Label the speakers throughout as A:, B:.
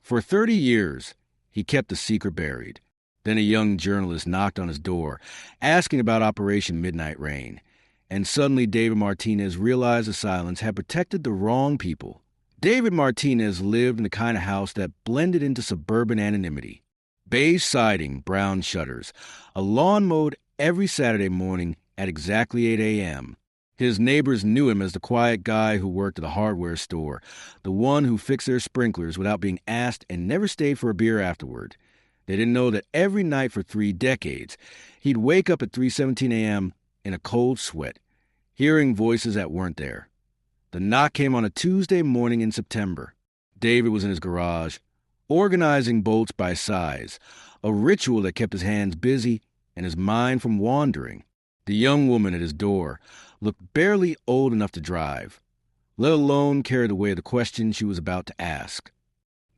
A: For 30 years, he kept the secret buried. Then a young journalist knocked on his door, asking about Operation Midnight Rain. And suddenly David Martinez realized the silence had protected the wrong people. David Martinez lived in the kind of house that blended into suburban anonymity. Beige siding, brown shutters, a lawn mowed every Saturday morning at exactly 8 a.m. His neighbors knew him as the quiet guy who worked at a hardware store, the one who fixed their sprinklers without being asked and never stayed for a beer afterward. They didn't know that every night for 3 decades, he'd wake up at 3:17 a.m. in a cold sweat, hearing voices that weren't there. The knock came on a Tuesday morning in September. David was in his garage, organizing bolts by size, a ritual that kept his hands busy and his mind from wandering. The young woman at his door looked barely old enough to drive, let alone carry the weight of the question she was about to ask.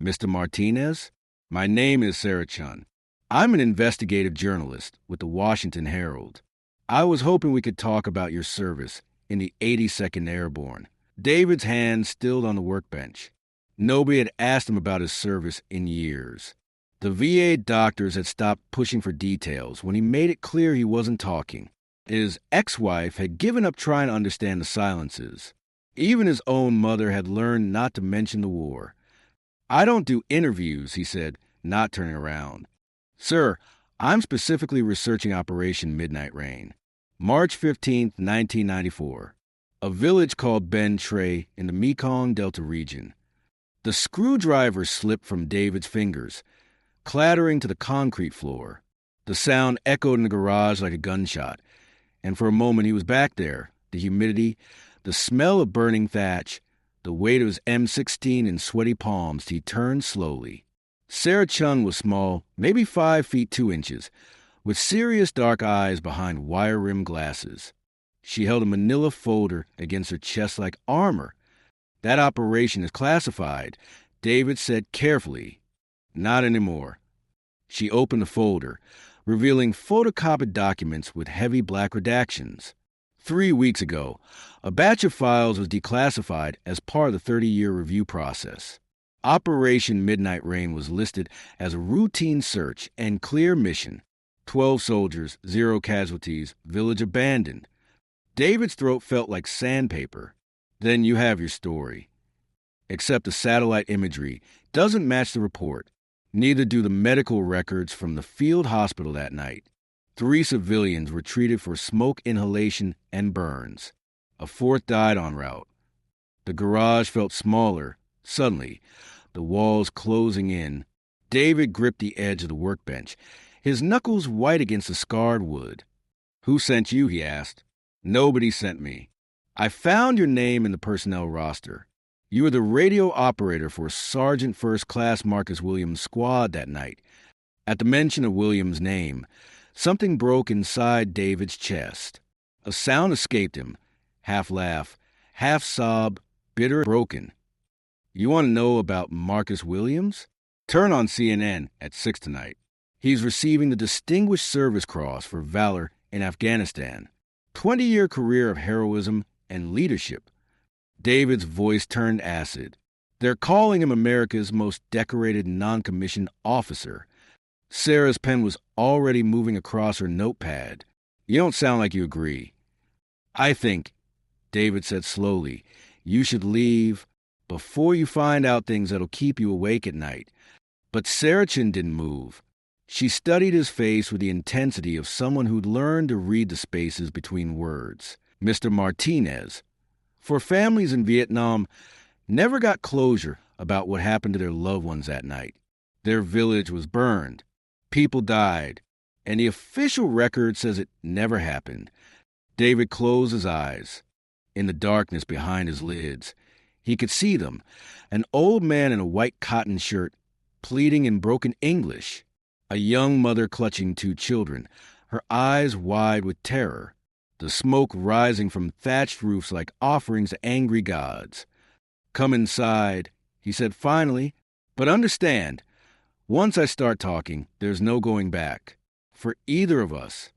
A: "Mr. Martinez? My name is Sarah Chun. I'm an investigative journalist with the Washington Herald. I was hoping we could talk about your service in the 82nd Airborne." David's hand stilled on the workbench. Nobody had asked him about his service in years. The VA doctors had stopped pushing for details when he made it clear he wasn't talking. His ex-wife had given up trying to understand the silences. Even his own mother had learned not to mention the war. "I don't do interviews," he said, not turning around. "Sir, I'm specifically researching Operation Midnight Rain. March 15th, 1994. A village called Ben Tre in the Mekong Delta region." The screwdriver slipped from David's fingers, clattering to the concrete floor. The sound echoed in the garage like a gunshot, and for a moment he was back there, the humidity, the smell of burning thatch, the weight of his M16 in sweaty palms. He turned slowly. Sarah Chun was small, maybe 5 feet 2 inches, with serious dark eyes behind wire-rimmed glasses. She held a manila folder against her chest like armor. "That operation is classified," David said carefully. "Not anymore." She opened the folder, revealing photocopied documents with heavy black redactions. 3 weeks ago, a batch of files was declassified as part of the 30-year review process. Operation Midnight Rain was listed as a routine search and clear mission. 12 soldiers, 0 casualties, village abandoned. David's throat felt like sandpaper. "Then you have your story. Except the satellite imagery doesn't match the report. Neither do the medical records from the field hospital that night. 3 civilians were treated for smoke inhalation and burns. A 4th died en route." The garage felt smaller. Suddenly, the walls closing in. David gripped the edge of the workbench, his knuckles white against the scarred wood. "Who sent you?" he asked. "Nobody sent me. I found your name in the personnel roster. You were the radio operator for Sergeant First Class Marcus Williams' squad that night." At the mention of Williams' name, something broke inside David's chest. A sound escaped him, half laugh, half sob, bitter, broken. "You want to know about Marcus Williams? Turn on CNN at 6 tonight. He's receiving the Distinguished Service Cross for valor in Afghanistan. 20-year career of heroism and leadership." David's voice turned acid. "They're calling him America's most decorated non-commissioned officer." Sarah's pen was already moving across her notepad. "You don't sound like you agree." "I think," David said slowly, "you should leave before you find out things that'll keep you awake at night." But Sarah Chin didn't move. She studied his face with the intensity of someone who'd learned to read the spaces between words. "Mr. Martinez, for families in Vietnam, never got closure about what happened to their loved ones that night. Their village was burned. People died. And the official record says it never happened." David closed his eyes. In the darkness behind his lids, he could see them, an old man in a white cotton shirt, pleading in broken English. A young mother clutching 2 children, her eyes wide with terror. The smoke rising from thatched roofs like offerings to angry gods. "Come inside," he said finally. "But understand, once I start talking, there's no going back. For either of us."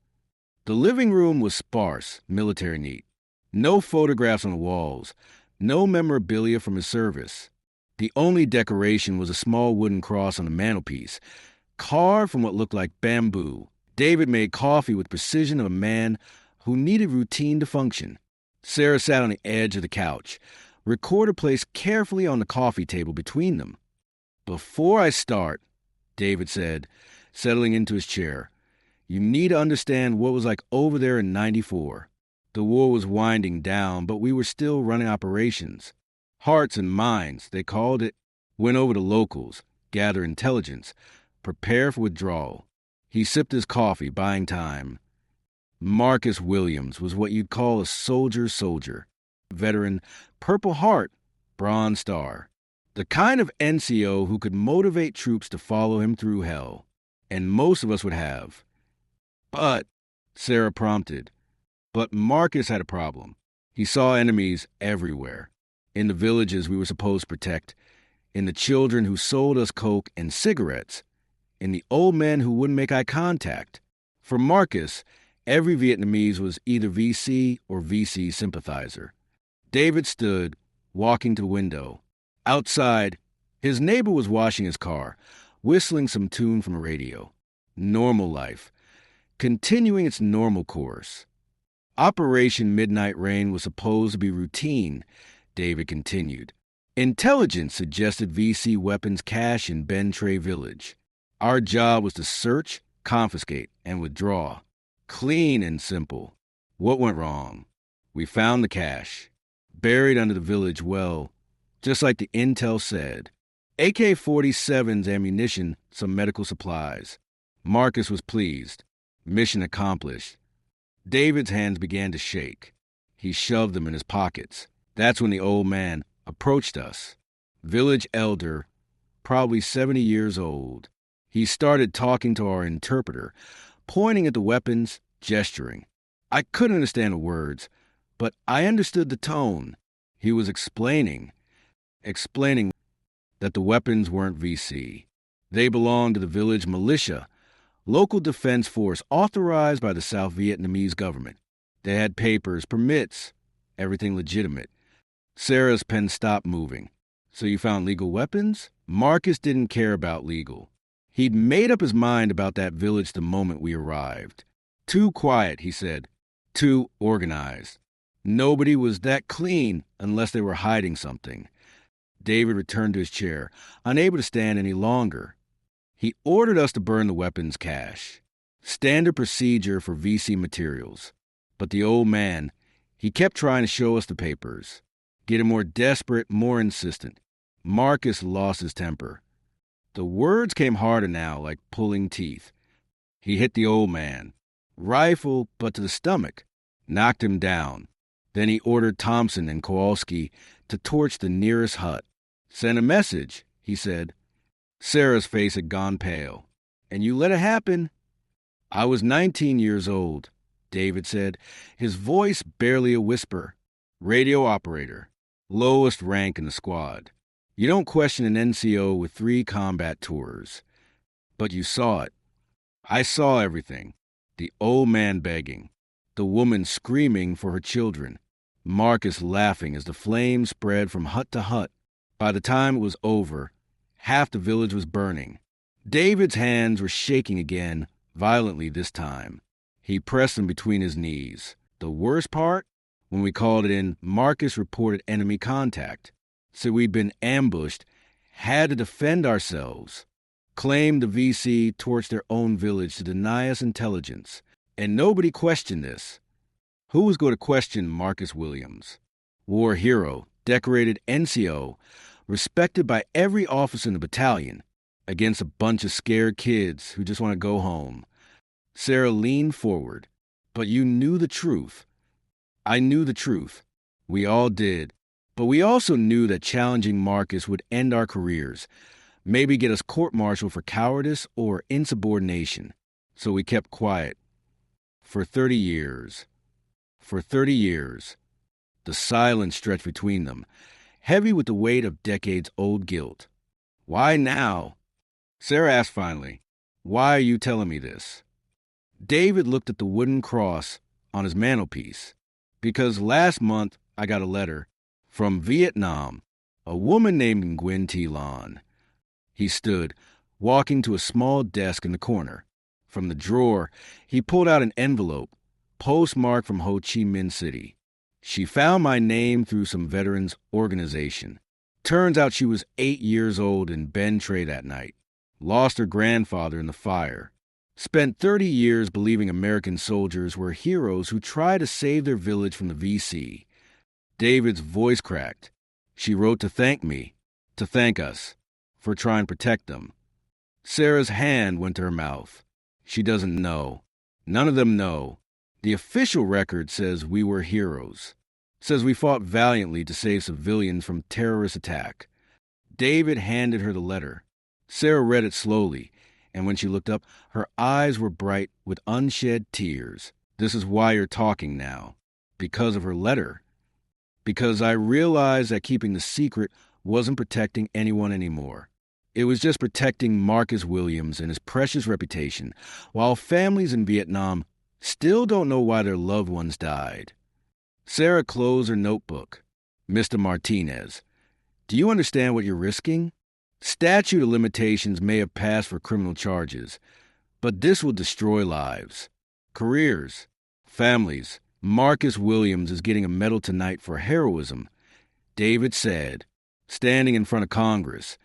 A: The living room was sparse, military neat. No photographs on the walls, no memorabilia from his service. The only decoration was a small wooden cross on the mantelpiece, carved from what looked like bamboo. David made coffee with the precision of a man who needed routine to function. Sarah sat on the edge of the couch, recorder placed carefully on the coffee table between them. "Before I start," David said, settling into his chair, "you need to understand what was like over there in '94. The war was winding down, but we were still running operations. Hearts and minds, they called it. Went over to locals, gather intelligence, prepare for withdrawal." He sipped his coffee, buying time. Marcus Williams was what you'd call a soldier. Veteran, Purple Heart, Bronze Star. The kind of NCO who could motivate troops to follow him through hell. And most of us would have. But, Sarah prompted, but Marcus had a problem. He saw enemies everywhere. In the villages we were supposed to protect, in the children who sold us coke and cigarettes, in the old men who wouldn't make eye contact. For Marcus, every Vietnamese was either VC or VC sympathizer. David stood, walking to the window. Outside, his neighbor was washing his car, whistling some tune from a radio. Normal life, continuing its normal course. Operation Midnight Rain was supposed to be routine, David continued. Intelligence suggested VC weapons cache in Ben Tre village. Our job was to search, confiscate, and withdraw. Clean and simple. What went wrong? We found the cache, buried under the village well, just like the intel said. AK-47's ammunition, some medical supplies. Marcus was pleased. Mission accomplished. David's hands began to shake. He shoved them in his pockets. That's when the old man approached us. Village elder, probably 70 years old. He started talking to our interpreter, pointing at the weapons, gesturing. I couldn't understand the words, but I understood the tone. He was explaining that the weapons weren't VC. They belonged to the village militia, local defense force authorized by the South Vietnamese government. They had papers, permits, everything legitimate. Sarah's pen stopped moving. So you found legal weapons? Marcus didn't care about legal. He'd made up his mind about that village the moment we arrived. Too quiet, he said. Too organized. Nobody was that clean unless they were hiding something. David returned to his chair, unable to stand any longer. He ordered us to burn the weapons cache. Standard procedure for VC materials. But the old man, he kept trying to show us the papers. Getting more desperate, more insistent. Marcus lost his temper. The words came harder now, like pulling teeth. He hit the old man. Rifle, but to the stomach. Knocked him down. Then he ordered Thompson and Kowalski to torch the nearest hut. Send a message, he said. Sarah's face had gone pale. And you let it happen? I was 19 years old, David said, his voice barely a whisper. Radio operator. Lowest rank in the squad. You don't question an NCO with 3 combat tours. But you saw it. I saw everything. The old man begging. The woman screaming for her children. Marcus laughing as the flames spread from hut to hut. By the time it was over, half the village was burning. David's hands were shaking again, violently this time. He pressed them between his knees. The worst part? When we called it in, Marcus reported enemy contact. So we'd been ambushed, had to defend ourselves. Claimed the VC torched their own village to deny us intelligence. And nobody questioned this. Who was going to question Marcus Williams? War hero, decorated NCO, respected by every officer in the battalion, against a bunch of scared kids who just want to go home. Sarah leaned forward. But you knew the truth. I knew the truth. We all did. But we also knew that challenging Marcus would end our careers, maybe get us court-martialed for cowardice or insubordination. So we kept quiet. For 30 years. For 30 years. The silence stretched between them, heavy with the weight of decades-old guilt. Why now? Sarah asked finally, why are you telling me this? David looked at the wooden cross on his mantelpiece. Because last month I got a letter from Vietnam. A woman named Gwen T. Lon. He stood, walking to a small desk in the corner. From the drawer, he pulled out an envelope, postmarked from Ho Chi Minh City. She found my name through some veterans' organization. Turns out she was 8 years old in Ben Tre that night. Lost her grandfather in the fire. Spent 30 years believing American soldiers were heroes who tried to save their village from the VC. David's voice cracked. She wrote to thank me, to thank us, for trying to protect them. Sarah's hand went to her mouth. She doesn't know. None of them know. The official record says we were heroes. Says we fought valiantly to save civilians from terrorist attack. David handed her the letter. Sarah read it slowly, and when she looked up, her eyes were bright with unshed tears. This is why you're talking now. Because of her letter. Because I realized that keeping the secret wasn't protecting anyone anymore. It was just protecting Marcus Williams and his precious reputation, while families in Vietnam still don't know why their loved ones died. Sarah closed her notebook. Mr. Martinez, do you understand what you're risking? Statute of limitations may have passed for criminal charges, but this will destroy lives, careers, families. Marcus Williams is getting a medal tonight for heroism, David said, standing in front of Congress,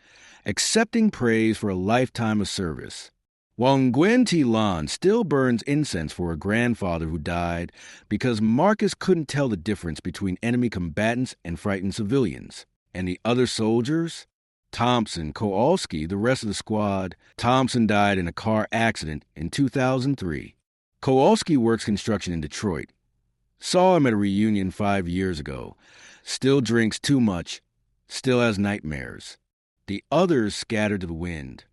A: accepting praise for a lifetime of service. While Nguyen Thi Lan still burns incense for her grandfather who died because Marcus couldn't tell the difference between enemy combatants and frightened civilians. And the other soldiers? Thompson, Kowalski, the rest of the squad. Thompson died in a car accident in 2003. Kowalski works construction in Detroit. Saw him at a reunion 5 years ago. Still drinks too much. Still has nightmares. The others scattered to the wind.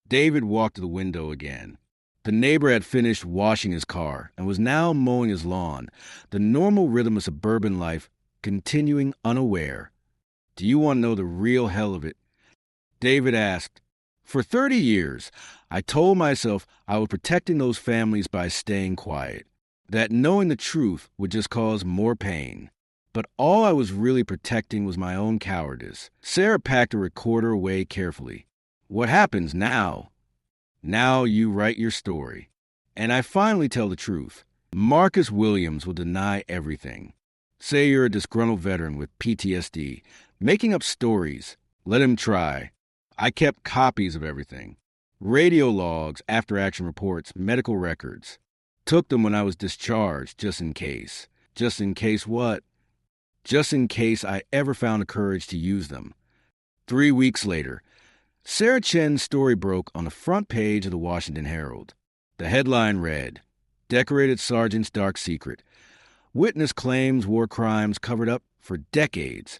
A: David walked to the window again. The neighbor had finished washing his car and was now mowing his lawn, the normal rhythm of suburban life continuing unaware. Do you want to know the real hell of it? David asked. For 30 years, I told myself I was protecting those families by staying quiet, that knowing the truth would just cause more pain. But all I was really protecting was my own cowardice. Sarah packed a recorder away carefully. What happens now? Now you write your story. And I finally tell the truth. Marcus Williams will deny everything. Say you're a disgruntled veteran with PTSD, making up stories. Let him try. I kept copies of everything. Radio logs, after-action reports, medical records. Took them when I was discharged, just in case. Just in case what? Just in case I ever found the courage to use them. 3 weeks later, Sarah Chen's story broke on the front page of the Washington Herald. The headline read, Decorated Sergeant's Dark Secret. Witness claims war crimes covered up for decades.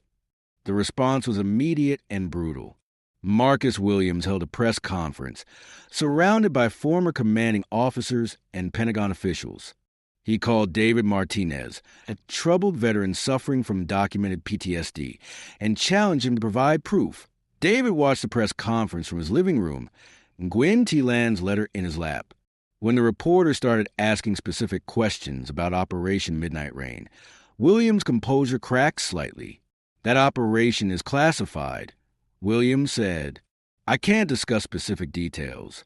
A: The response was immediate and brutal. Marcus Williams held a press conference, surrounded by former commanding officers and Pentagon officials. He called David Martinez, a troubled veteran suffering from documented PTSD, and challenged him to provide proof. David watched the press conference from his living room, Nguyen Thi Lan's letter in his lap. When the reporter started asking specific questions about Operation Midnight Rain, Williams' composure cracked slightly. That operation is classified, Williams said. I can't discuss specific details.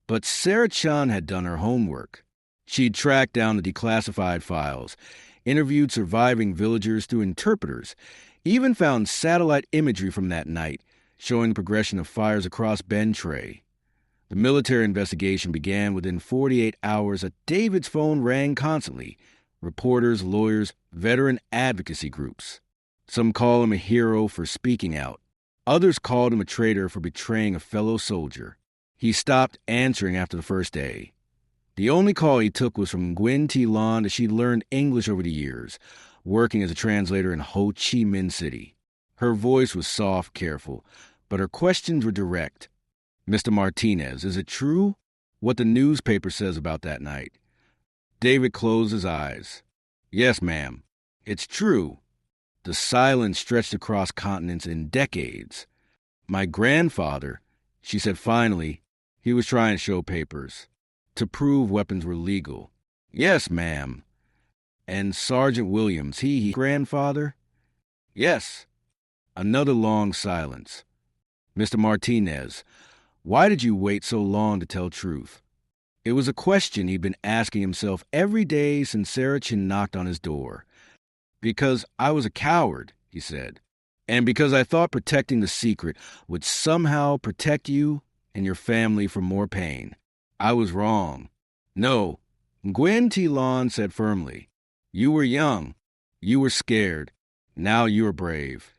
A: But Sarah Chan had done her homework. She'd tracked down the declassified files, interviewed surviving villagers through interpreters, even found satellite imagery from that night, showing the progression of fires across Ben Tre. The military investigation began within 48 hours. David's phone rang constantly. Reporters, lawyers, veteran advocacy groups. Some call him a hero for speaking out. Others called him a traitor for betraying a fellow soldier. He stopped answering after the first day. The only call he took was from Nguyen Thi Lan, as she'd learned English over the years, working as a translator in Ho Chi Minh City. Her voice was soft, careful, but her questions were direct. Mr. Martinez, is it true what the newspaper says about that night? David closed his eyes. Yes, ma'am. It's true. The silence stretched across continents in decades. My grandfather, she said finally, he was trying to show papers, to prove weapons were legal. Yes, ma'am. And Sergeant Williams, he grandfather? Yes. Another long silence. Mr. Martinez, why did you wait so long to tell truth? It was a question he'd been asking himself every day since Sarah Chin knocked on his door. Because I was a coward, he said. And because I thought protecting the secret would somehow protect you and your family from more pain. I was wrong. No, Gwen T. Lon said firmly. You were young. You were scared. Now you are brave.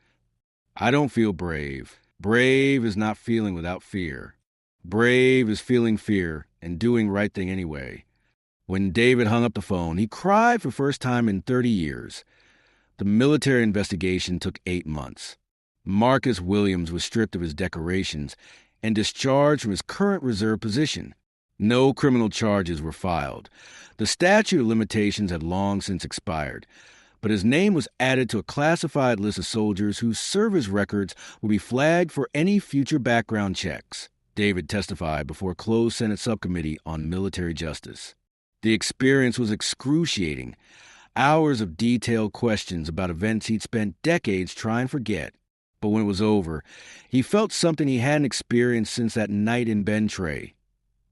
A: I don't feel brave. Brave is not feeling without fear. Brave is feeling fear and doing right thing anyway. When David hung up the phone, he cried for first time in 30 years. The military investigation took 8 months. Marcus Williams was stripped of his decorations and discharged from his current reserve position. No criminal charges were filed. The statute of limitations had long since expired, but his name was added to a classified list of soldiers whose service records would be flagged for any future background checks. David testified before a closed Senate subcommittee on military justice. The experience was excruciating. Hours of detailed questions about events he'd spent decades trying to forget. But when it was over, he felt something he hadn't experienced since that night in Bentray.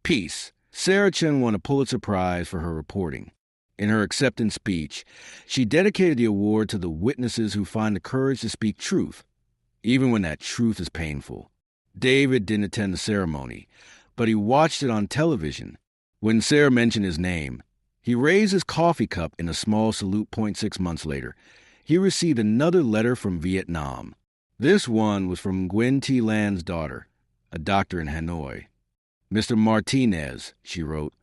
A: Peace. Sarah Chin won a Pulitzer Prize for her reporting. In her acceptance speech, she dedicated the award to the witnesses who find the courage to speak truth, even when that truth is painful. David didn't attend the ceremony, but he watched it on television. When Sarah mentioned his name, he raised his coffee cup in a small salute. 6 months later, he received another letter from Vietnam. This one was from Gwen T. Land's daughter, a doctor in Hanoi. Mr. Martinez, she wrote,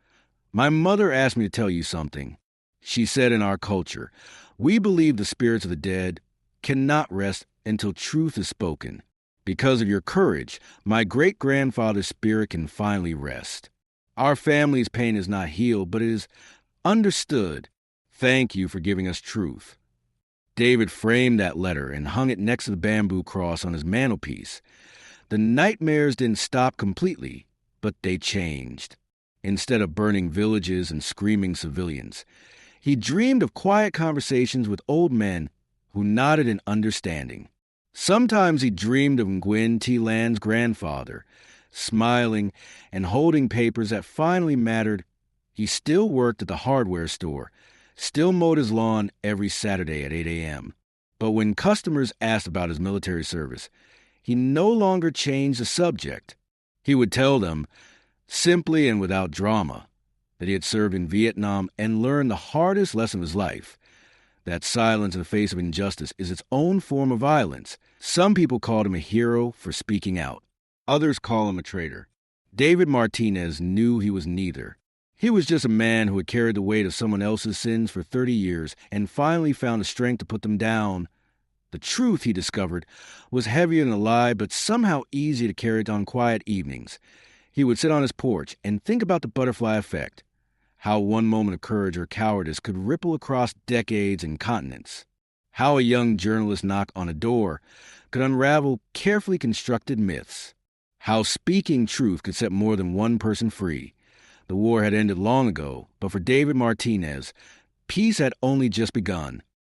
A: my mother asked me to tell you something. She said in our culture, we believe the spirits of the dead cannot rest until truth is spoken. Because of your courage, my great-grandfather's spirit can finally rest. Our family's pain is not healed, but it is understood. Thank you for giving us truth. David framed that letter and hung it next to the bamboo cross on his mantelpiece. The nightmares didn't stop completely, but they changed. Instead of burning villages and screaming civilians, he dreamed of quiet conversations with old men who nodded in understanding. Sometimes he dreamed of Nguyen T. Land's grandfather, smiling and holding papers that finally mattered. He still worked at the hardware store, still mowed his lawn every Saturday at 8 a.m. But when customers asked about his military service, he no longer changed the subject. He would tell them, simply and without drama, that he had served in Vietnam and learned the hardest lesson of his life, that silence in the face of injustice is its own form of violence. Some people called him a hero for speaking out. Others call him a traitor. David Martinez knew he was neither. He was just a man who had carried the weight of someone else's sins for 30 years and finally found the strength to put them down. The truth, he discovered, was heavier than a lie, but somehow easy to carry on quiet evenings. He would sit on his porch and think about the butterfly effect, how one moment of courage or cowardice could ripple across decades and continents, how a young journalist knock on a door could unravel carefully constructed myths, how speaking truth could set more than one person free. The war had ended long ago, but for David Martinez, peace had only just begun.